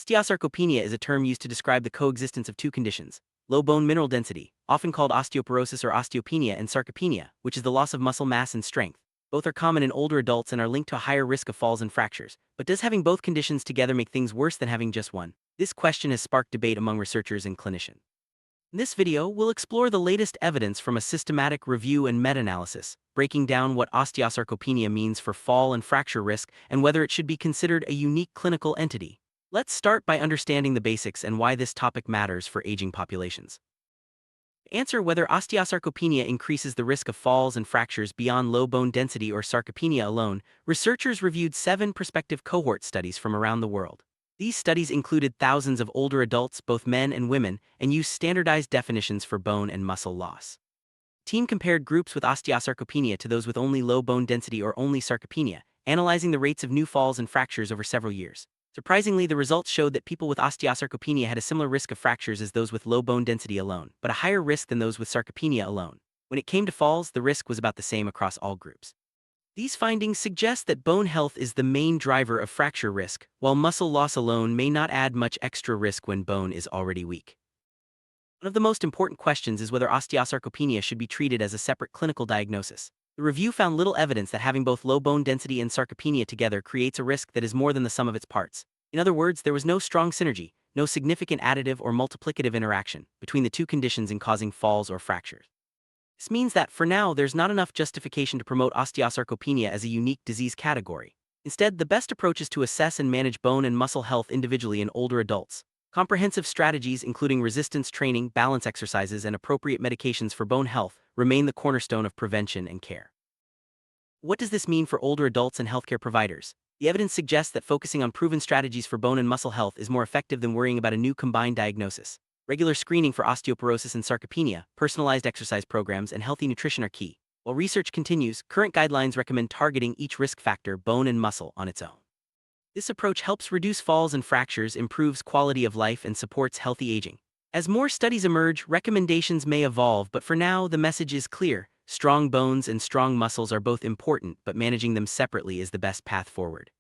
Osteosarcopenia is a term used to describe the coexistence of two conditions: low bone mineral density, often called osteoporosis or osteopenia, and sarcopenia, which is the loss of muscle mass and strength. Both are common in older adults and are linked to a higher risk of falls and fractures. But does having both conditions together make things worse than having just one? This question has sparked debate among researchers and clinicians. In this video, we'll explore the latest evidence from a systematic review and meta-analysis, breaking down what osteosarcopenia means for fall and fracture risk and whether it should be considered a unique clinical entity. Let's start by understanding the basics and why this topic matters for aging populations. To answer whether osteosarcopenia increases the risk of falls and fractures beyond low bone density or sarcopenia alone, researchers reviewed 7 prospective cohort studies from around the world. These studies included thousands of older adults, both men and women, and used standardized definitions for bone and muscle loss. The team compared groups with osteosarcopenia to those with only low bone density or only sarcopenia, analyzing the rates of new falls and fractures over several years. Surprisingly, the results showed that people with osteosarcopenia had a similar risk of fractures as those with low bone density alone, but a higher risk than those with sarcopenia alone. When it came to falls, the risk was about the same across all groups. These findings suggest that bone health is the main driver of fracture risk, while muscle loss alone may not add much extra risk when bone is already weak. One of the most important questions is whether osteosarcopenia should be treated as a separate clinical diagnosis. The review found little evidence that having both low bone density and sarcopenia together creates a risk that is more than the sum of its parts. In other words, there was no strong synergy, no significant additive or multiplicative interaction between the two conditions in causing falls or fractures. This means that, for now, there's not enough justification to promote osteosarcopenia as a unique disease category. Instead, the best approach is to assess and manage bone and muscle health individually in older adults. Comprehensive strategies, including resistance training, balance exercises, and appropriate medications for bone health, remain the cornerstone of prevention and care. What does this mean for older adults and healthcare providers? The evidence suggests that focusing on proven strategies for bone and muscle health is more effective than worrying about a new combined diagnosis. Regular screening for osteoporosis and sarcopenia, personalized exercise programs, and healthy nutrition are key. While research continues, current guidelines recommend targeting each risk factor, bone and muscle, on its own. This approach helps reduce falls and fractures, improves quality of life, and supports healthy aging. As more studies emerge, recommendations may evolve, but for now, the message is clear. Strong bones and strong muscles are both important, but managing them separately is the best path forward.